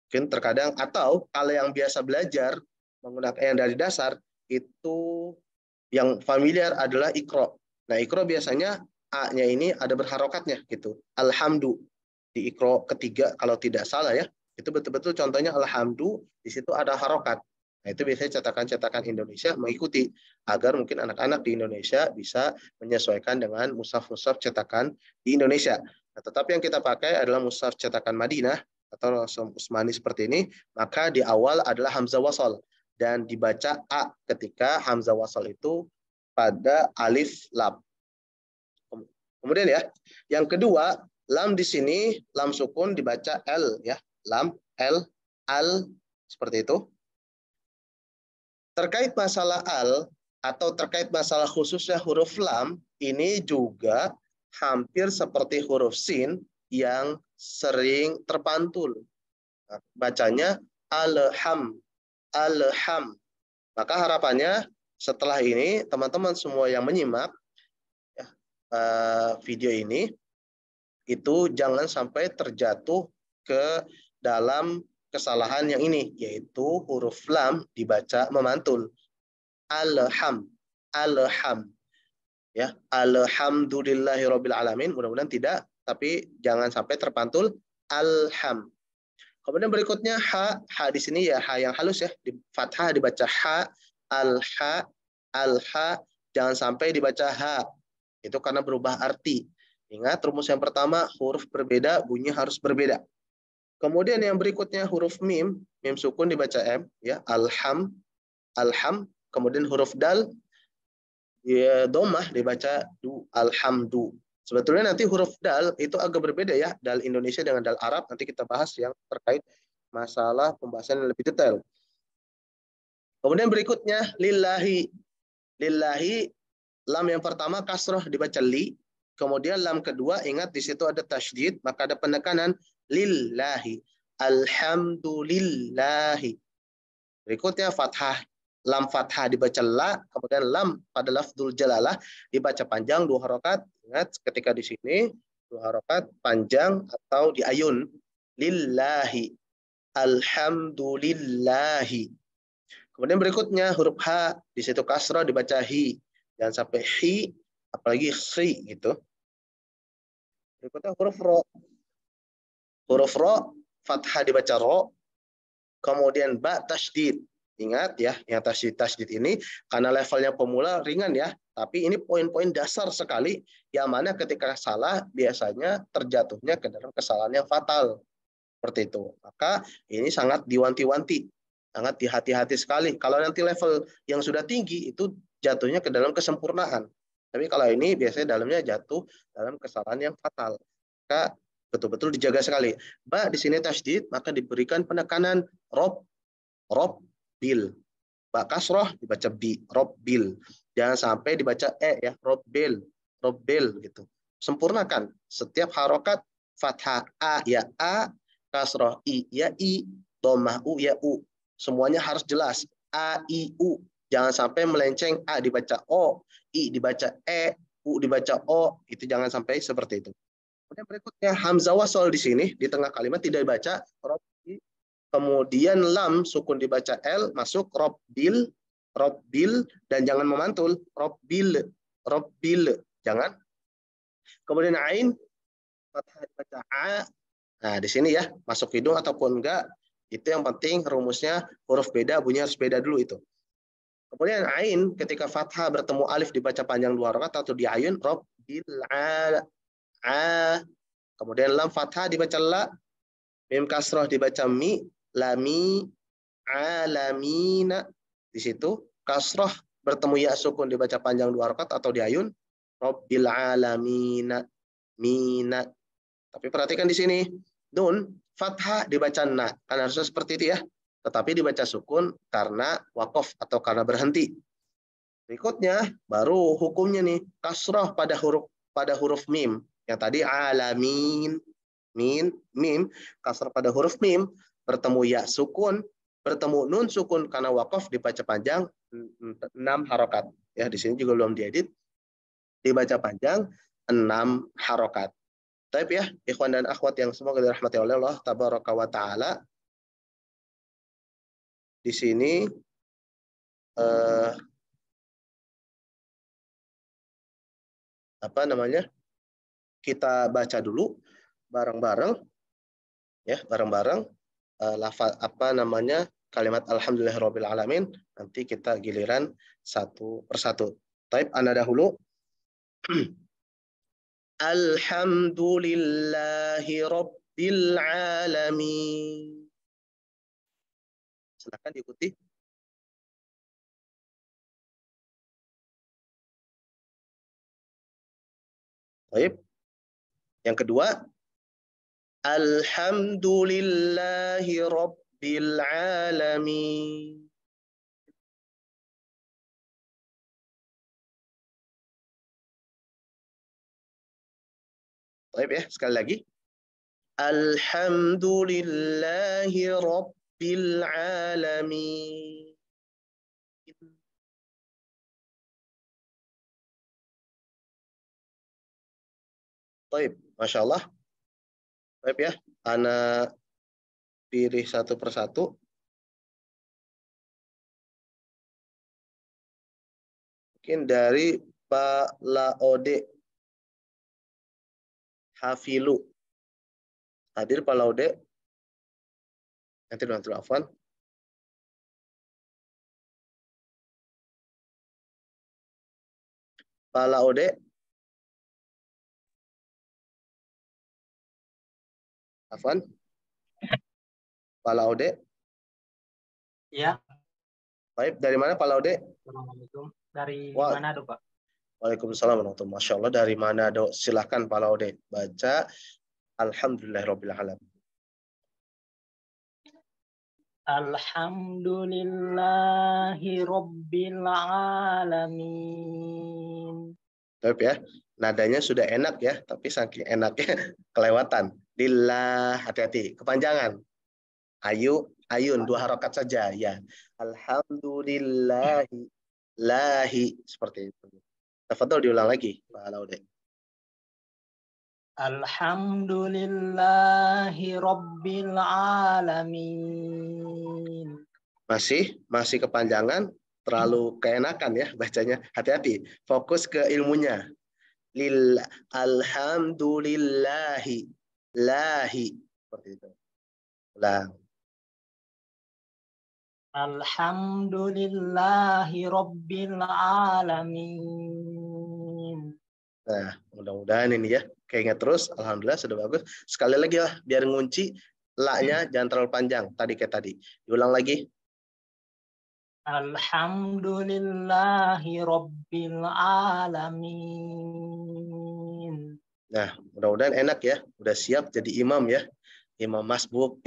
Mungkin terkadang, atau kalau yang biasa belajar menggunakan yang dari dasar, itu yang familiar adalah Iqra. Nah, Iqra biasanya A-nya ini ada berharokatnya gitu. Alhamdu. di ikro ketiga kalau tidak salah ya, itu betul-betul contohnya alhamdu, di situ ada harokat. Nah, itu biasanya cetakan-cetakan Indonesia mengikuti agar mungkin anak-anak di Indonesia bisa menyesuaikan dengan mushaf-mushaf cetakan di Indonesia. Nah, tetapi yang kita pakai adalah mushaf cetakan Madinah atau Utsmani seperti ini, maka di awal adalah hamzah wasal dan dibaca a ketika hamzah wasal itu pada alif lam. Kemudian ya, yang kedua, lam di sini, lam sukun dibaca L ya. Lam, L, al, seperti itu. Terkait masalah al, atau terkait masalah khususnya huruf lam, ini juga hampir seperti huruf sin yang sering terpantul. Nah, bacanya alham, alham. Maka harapannya setelah ini, teman-teman semua yang menyimak ya, video ini, itu jangan sampai terjatuh ke dalam kesalahan yang ini, yaitu huruf lam dibaca memantul. Alham, alham. Ya, alhamdulillahirabbil alamin. Mudah-mudahan tidak, tapi jangan sampai terpantul alham. Kemudian berikutnya ha, ha di sini ya ha yang halus ya, di fathah dibaca ha, alha, alha, jangan sampai dibaca ha. Itu karena berubah arti. Ingat rumus yang pertama, huruf berbeda, bunyi harus berbeda. Kemudian yang berikutnya huruf mim, mim sukun dibaca m, ya alham, alham. Kemudian huruf dal, ya, domah dibaca du, alhamdu. Sebetulnya nanti huruf dal itu agak berbeda ya, dal Indonesia dengan dal Arab. Nanti kita bahas yang terkait masalah pembahasan yang lebih detail. Kemudian berikutnya lillahi, lillahi, lam yang pertama kasroh dibaca li. Kemudian lam kedua, ingat di situ ada tasydid, maka ada penekanan lillahi. Alhamdulillahi. Berikutnya fathah. Lam fathah dibaca la, kemudian lam pada lafdzul jalalah dibaca panjang 2 harokat. Ingat ketika di sini 2 harokat panjang atau diayun. Lillahi. Alhamdulillahi. Kemudian berikutnya huruf ha, di situ kasrah dibaca hi. Jangan sampai hi, apalagi khi gitu. Berikutnya huruf ro. Huruf ro, fathah dibaca ro. Kemudian ba tasydid. Ingat ya, yang tasydid ini karena levelnya pemula ringan ya. Tapi ini poin-poin dasar sekali yang mana ketika salah biasanya terjatuhnya ke dalam kesalahan yang fatal. Seperti itu. Maka ini sangat diwanti-wanti. Sangat dihati-hati sekali. Kalau nanti level yang sudah tinggi itu jatuhnya ke dalam kesempurnaan. Tapi kalau ini biasanya dalamnya jatuh dalam kesalahan yang fatal. Maka betul-betul dijaga sekali. Ba di sini tasydid, maka diberikan penekanan rob, bil. Ba kasroh dibaca bi, bil. Jangan sampai dibaca ya, bil gitu. Sempurnakan setiap harokat fathah a ya a, kasroh i ya i, dhammah u ya u. Semuanya harus jelas. A, I, U. Jangan sampai melenceng. A dibaca O, I dibaca E, U dibaca O. Itu jangan sampai seperti itu. Kemudian berikutnya hamzah wasal di sini di tengah kalimat tidak dibaca robbi. Kemudian lam sukun dibaca L masuk robbil, robbil dan jangan memantul robbil, robbil. Jangan. Kemudian ain fathah dibaca A. Nah, di sini ya, masuk hidung ataupun enggak. Itu yang penting rumusnya huruf beda, bunyi harus beda dulu itu. Kemudian ain ketika fathah bertemu alif dibaca panjang 2 harokat atau diayun robbil a. Kemudian lam fathah dibaca la, mim kasroh dibaca mi, lami, alamina. Di situ kasroh bertemu ya sukun dibaca panjang 2 harokat atau diayun robbil alamina, mina. Tapi perhatikan di sini nun fathah dibaca na, kan harusnya seperti itu ya. Tetapi dibaca sukun karena wakof atau karena berhenti. Berikutnya baru hukumnya nih kasrah pada huruf mim. Yang tadi alamin, mim, kasrah pada huruf mim, bertemu ya sukun, bertemu nun sukun karena wakof dibaca panjang 6 harokat. Ya, di sini juga belum diedit. Dibaca panjang 6 harokat. Baik ya, ikhwan dan akhwat yang semoga dirahmati oleh Allah tabaraka wa taala. Di sini kita baca dulu bareng-bareng ya, bareng-bareng lafaz kalimat alhamdulillahirabbil alamin. Nanti kita giliran satu persatu. Taib, ana dahulu. Alhamdulillahirabbil alamin. Silakan diikuti. Taib. Yang kedua, alhamdulillahirabbil alamin. Baik ya, sekali lagi. Alhamdulillahirabbil alamin. Baik, Masya Allah. Baik ya, ana pilih satu persatu. Mungkin dari Pak Laode Hafilu. Hadir Pak Laude. Nanti afwan. Pak Laude. Afwan. Pak Laude. Ya. Baik, dari mana Pak Laude? Assalamualaikum. Dari Wah. Manado, Pak. Waalaikumsalam warahmatullahi wabarakatuh. Masya Allah, dari Manado. Silahkan Pak Laude. Baca alhamdulillahirabbil alamin. Alhamdulillahirabbil alamin. Baik ya. Nadanya sudah enak ya, tapi saking enaknya kelewatan. Lillah, hati-hati, kepanjangan. Ayun, 2 harokat saja ya. Alhamdulillahi lahi, seperti itu. Tafadhol diulang lagi, Pak Laude. Alhamdulillahirabbil alamin. Masih kepanjangan, terlalu keenakan ya bacanya. Hati-hati, fokus ke ilmunya. Alhamdulillahi lahi, seperti itu. Ulang. Alhamdulillahirabbil alamin. Nah, mudah-mudahan ini ya keinget terus. Alhamdulillah sudah bagus. Sekali lagi lah biar ngunci la-nya jangan terlalu panjang. Tadi kayak tadi. Diulang lagi. Alhamdulillahirabbil alamin. Nah, mudah-mudahan enak ya. Udah siap jadi imam ya. Imam masbuk.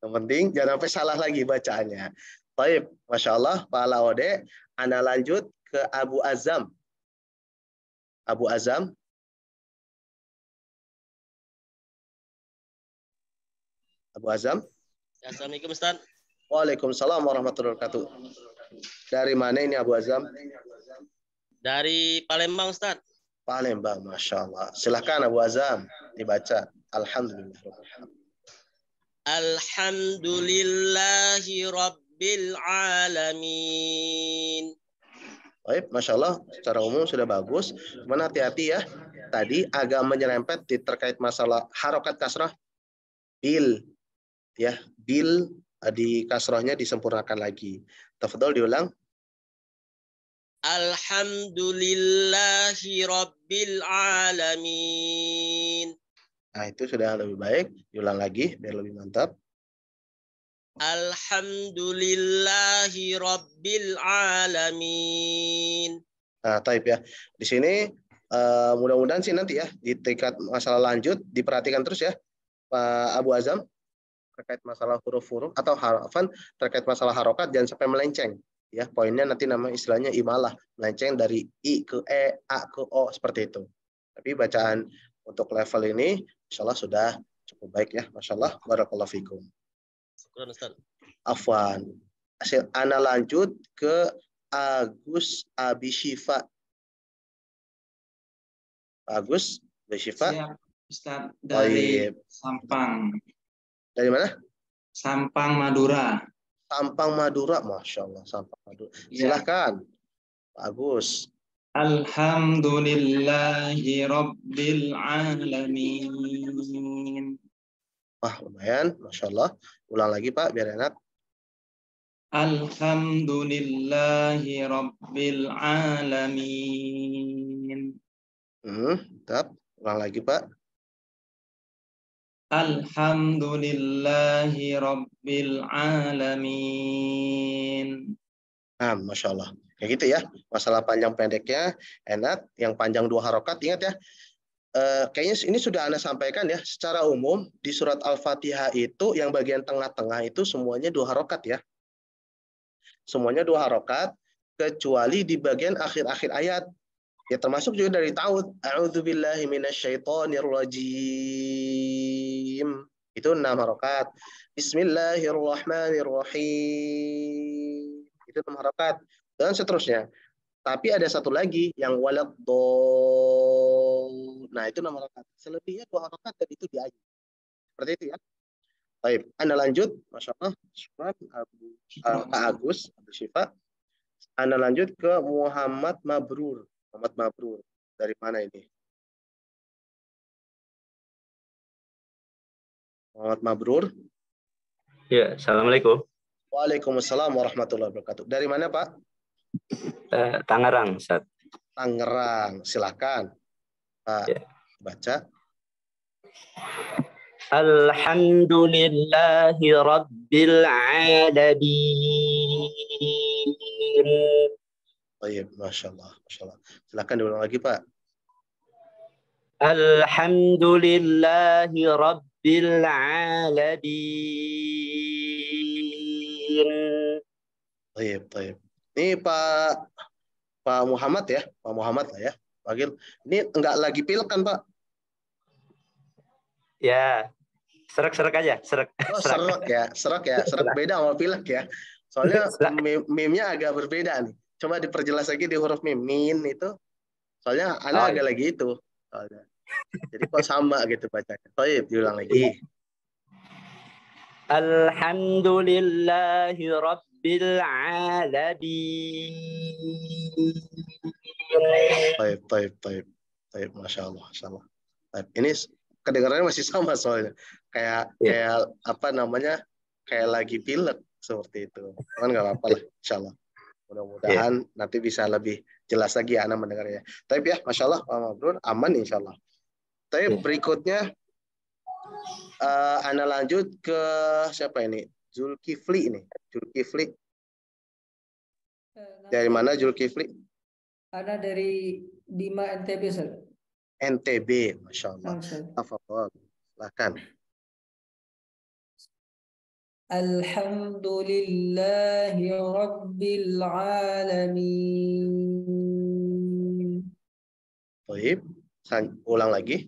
Yang penting jangan sampai salah lagi bacaannya. Baik, Masya Allah, Pak Laude. Ana lanjut ke Abu Azam. Abu Azam. Abu Azam. Assalamualaikum Ustaz. Waalaikumsalam warahmatullahi wabarakatuh. Dari mana ini Abu Azam? Dari Palembang Ustaz. Palembang, Masya Allah. Silahkan Abu Azam dibaca. Alhamdulillah. Alhamdulillahi Rabbil Alamin. Baik, Masya Allah, secara umum sudah bagus. Cuman hati-hati ya. Tadi agak menyerempet terkait masalah harokat kasrah. Bil. Ya, bil di kasrahnya disempurnakan lagi. Tafadhol diulang. Alhamdulillahi Rabbil Alamin. Nah, itu sudah lebih baik. Diulang lagi biar lebih mantap. Alhamdulillahi Rabbil Alamin. Nah, taib ya. Di sini mudah-mudahan sih nanti ya di tingkat masalah lanjut diperhatikan terus ya Pak Abu Azam terkait masalah huruf-huruf atau harafan terkait masalah harokat jangan sampai melenceng ya. Poinnya nanti nama istilahnya imalah, melenceng dari i ke e, a ke o seperti itu. Tapi bacaan untuk level ini insya Allah sudah cukup baik ya. Masya Allah. Barakallahu fikum. Syukran Ustaz. Afwan. Ana lanjut ke Agus Abishifa. Agus Abishifa. Siap, Ustaz. Dari Sampang. Dari mana? Sampang, Madura. Sampang, Madura. Masya Allah. Sampang, Madura. Silahkan. Pak Agus. Alhamdulillahi Rabbil Alamin. Wah, lumayan. Masya Allah. Ulang lagi, Pak, biar enak. Alhamdulillahi Rabbil Alamin. Tetap. Ulang lagi, Pak. Alhamdulillahi Rabbil Alamin. Nah, Masya Allah. Kayak gitu ya. Masalah panjang pendeknya enak. Yang panjang 2 harokat, ingat ya. Kayaknya ini sudah Anda sampaikan ya. Secara umum di surat Al-Fatihah itu yang bagian tengah-tengah itu semuanya 2 harokat ya. Semuanya 2 harokat. Kecuali di bagian akhir-akhir ayat. Ya termasuk juga dari ta'awudz. A'udzubillahi minasyaitonirrajim. Itu 6 harokat. Bismillahirrahmanirrahim. Itu 6 harokat. Dan seterusnya. Tapi ada satu lagi yang waladhdallin. Nah, itu 6 harokat. Selebihnya 2 harokat dan itu di ayat. Seperti itu ya. Baik, Anda lanjut. Masya Allah. Syukran Pak Agus, Abu Syifa. Anda lanjut ke Muhammad Mabrur. Muhammad Mabrur. Dari mana ini? Muhammad Mabrur. Ya, Assalamualaikum. Waalaikumsalam warahmatullahi wabarakatuh. Dari mana, Pak? Tangerang, Ustaz. Tangerang. Silakan. Pak, ya. Baca. Alhamdulillahi Rabbil Alamin. Baik, Masya Allah. Masya Allah. Silakan diulang lagi, Pak. Alhamdulillahi Rabbil Alamin. Baik, baik. Ini Pak Muhammad ya, Pak Muhammad lah ya, Wakil. Ini enggak lagi pilek kan, Pak? Ya, serak aja, serak. Oh, serak ya, serak beda sama pilek ya. Soalnya meme-nya agak berbeda nih. Coba diperjelas lagi di huruf mim, min itu. Soalnya Anda agak lagi itu. Soalnya. Jadi kok sama gitu bacanya. Baik, diulang lagi. Alhamdulillahi Rabbil Alamin. Baik. Masya Allah. Baik. Ini kedengarannya masih sama soalnya. Kayak apa namanya? Kayak lagi pilek seperti itu. Kan nggak apa-apa lah, insya Allah. Mudah-mudahan nanti bisa lebih jelas lagi ya Anda mendengarnya. Tapi ya, Masya Allah, Pak Mabrur, aman insya Allah. Tapi berikutnya, Anda lanjut ke siapa ini? Zulkifli ini. Zulkifli. Dari mana Zulkifli? Ada dari Bima NTB, Sir. NTB, Masya Allah. Tafadhol. Silakan. Alhamdulillahi Rabbil Alamin. Baik, ulang lagi.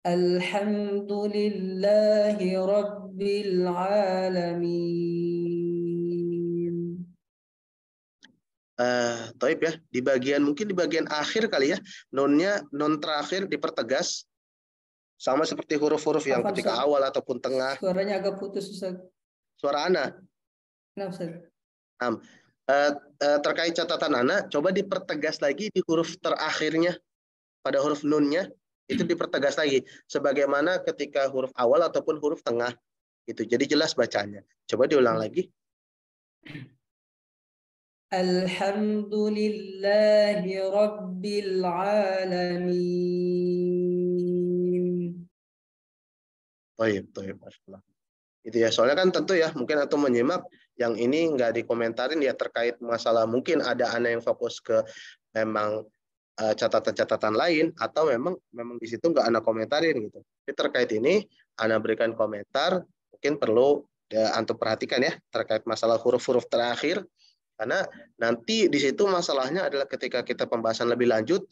Alhamdulillahi Rabbil Alamin. Taib ya, mungkin di bagian akhir kali ya, nunnya, nun terakhir dipertegas. Sama seperti huruf-huruf yang ketika awal ataupun tengah. Suaranya agak putus, Ustaz. Suara Ana? Kenapa, Ustaz? Terkait catatan Ana, coba dipertegas lagi di huruf terakhirnya. Pada huruf nunnya, itu dipertegas lagi. Sebagaimana ketika huruf awal ataupun huruf tengah. Itu. Jadi jelas bacanya. Coba diulang lagi. Alhamdulillahi Rabbil Alamin. Baik, Masya Allah. Itu ya, soalnya kan tentu ya, mungkin atau menyimak yang ini nggak dikomentarin ya terkait masalah mungkin ada Anda yang fokus ke memang catatan-catatan lain atau memang di situ nggak Anda komentarin gitu. Tapi terkait ini Anda berikan komentar, mungkin perlu untuk perhatikan ya terkait masalah huruf-huruf terakhir. Karena nanti di situ masalahnya adalah ketika kita pembahasan lebih lanjut,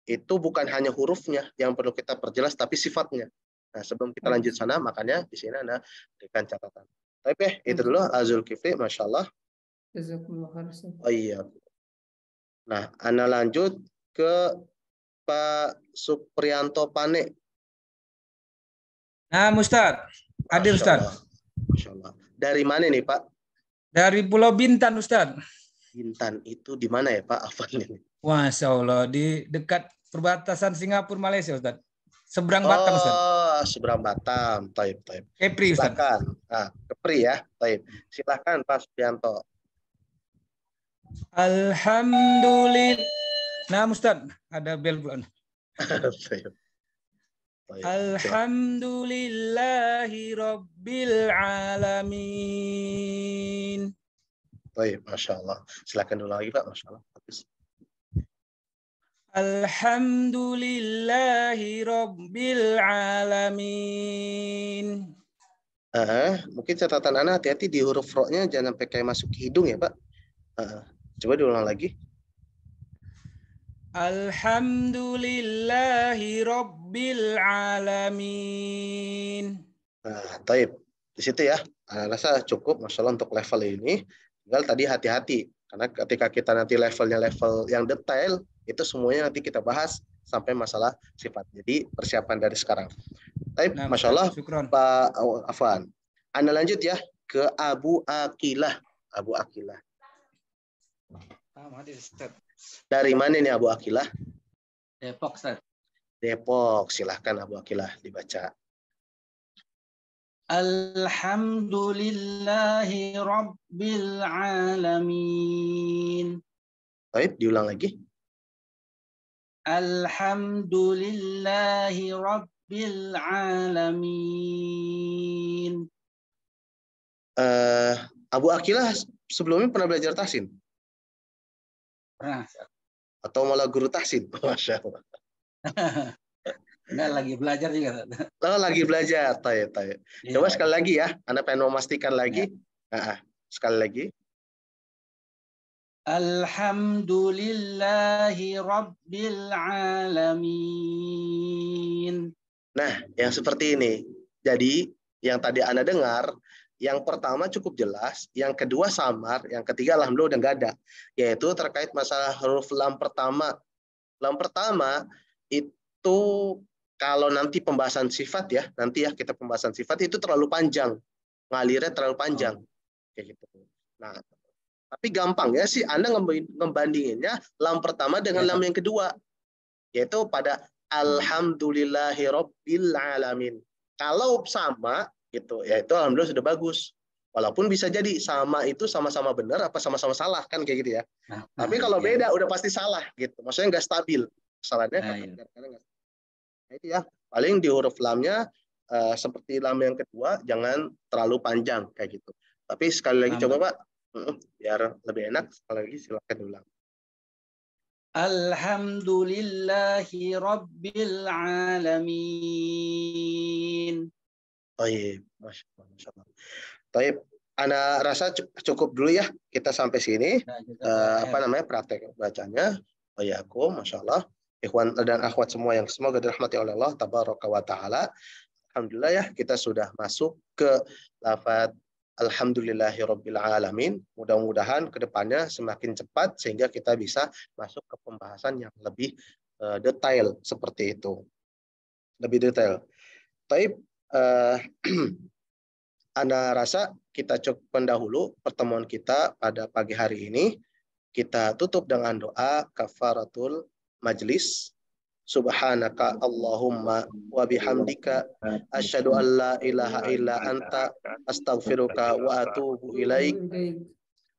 itu bukan hanya hurufnya yang perlu kita perjelas, tapi sifatnya. Nah, sebelum kita lanjut sana, makanya di sini Anda berikan catatan. Tapi itu dulu, Zulkifli, Masya Allah. Oh iya. Nah, Anda lanjut ke Pak Supriyanto Pane. Nah, Ustaz. Hadir, Ustaz. Masya Allah. Dari mana nih, Pak? Dari Pulau Bintan, Ustaz. Bintan itu di mana ya Pak? Afan ini. Masya Allah, di dekat perbatasan Singapura Malaysia Ustaz. Seberang Batam Ustaz. Oh, seberang Batam. Taib. Kepri Ustaz. Silakan. Nah, Kepri ya. Taib. Silakan Pak Suprianto. Alhamdulillah. Nah Ustaz, ada bel bulan. Alhamdulillahi Rabbil Alamin. Baik, Masya Allah. Silakan dulu lagi Pak, Masya Allah. Alhamdulillahi Rabbil Alamin. Mungkin catatan Anda hati-hati di huruf ro-nya jangan sampai kayak masuk ke hidung ya Pak. Coba diulang lagi. Alhamdulillahi Rabbil Alamin. Nah, taib. Di situ ya. Anda rasa cukup, Masya Allah, untuk level ini. Tinggal tadi hati-hati. Karena ketika kita nanti levelnya level yang detail, itu semuanya nanti kita bahas sampai masalah sifat. Jadi persiapan dari sekarang. Taib, nah, Masya Allah, Pak Afwan. Anda lanjut ya ke Abu Aqilah. Abu Aqilah. Dari mana nih Abu Aqilah? Depok, Ustaz. Depok. Silahkan Abu Aqilah dibaca. Alhamdulillahi Rabbil Alamin. Baik, diulang lagi. Alhamdulillahi Rabbil Alamin. Abu Aqilah sebelumnya pernah belajar tahsin? Pernah. Atau malah guru tahsin? Masya Allah. Enggak, lagi belajar juga. Lagi belajar. Tayyip. Coba sekali lagi ya. Anda pengen memastikan lagi. Sekali lagi. Alhamdulillahi Rabbil Alamin. Nah, yang seperti ini. Jadi, yang tadi Anda dengar, yang pertama cukup jelas, yang kedua samar, yang ketiga alhamdulillah udah nggak ada. Yaitu terkait masalah huruf lam pertama. Lam pertama itu kalau nanti pembahasan sifat ya, nanti ya kita pembahasan sifat itu terlalu panjang. Ngalirnya terlalu panjang. Kayak gitu. Nah, tapi gampang ya sih Anda ngebandinginnya lam pertama dengan lam yang kedua. Yaitu pada Alhamdulillahirabbil alamin. Kalau sama gitu, ya itu alhamdulillah sudah bagus. Walaupun bisa jadi sama itu sama-sama benar apa sama-sama salah kan kayak gitu ya. Tapi kalau beda udah pasti salah gitu. Maksudnya nggak stabil. Kesalahannya karena itu ya. Paling di huruf lamnya seperti lam yang kedua jangan terlalu panjang kayak gitu. Tapi sekali lagi coba Pak biar lebih enak sekali lagi silakan diulang. Alhamdulillahi Rabbil Alamin. Taib, Masya Allah. Taib, Anda rasa cukup dulu ya kita sampai sini. Praktek bacanya. Aku, Masya Allah. Ikhwan dan akhwat semua yang semoga dirahmati oleh Allah Tabaraka wa Ta'ala. Alhamdulillah ya kita sudah masuk ke lafaz Alhamdulillahirabbil alamin. Mudah-mudahan ke depannya semakin cepat sehingga kita bisa masuk ke pembahasan yang lebih detail seperti itu. Lebih detail. Taib, Anda rasa kita cukupkan dahulu pertemuan kita pada pagi hari ini. Kita tutup dengan doa kafaratul majlis. Subhanaka Allahumma wa bihamdika asyhadu an la ilaha illa anta astaghfiruka wa atubu ilaik.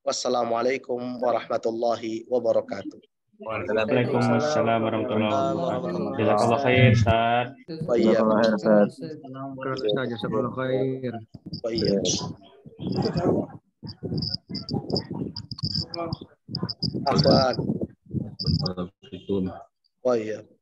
Wassalamualaikum warahmatullahi wabarakatuh. Waalaikumsalam warahmatullahi wabarakatuh. Jazakallah khair, Ustaz. Wa iyyakum. Jazakallah khair. Wa iyyakum. Afwan. Wa iyyakum.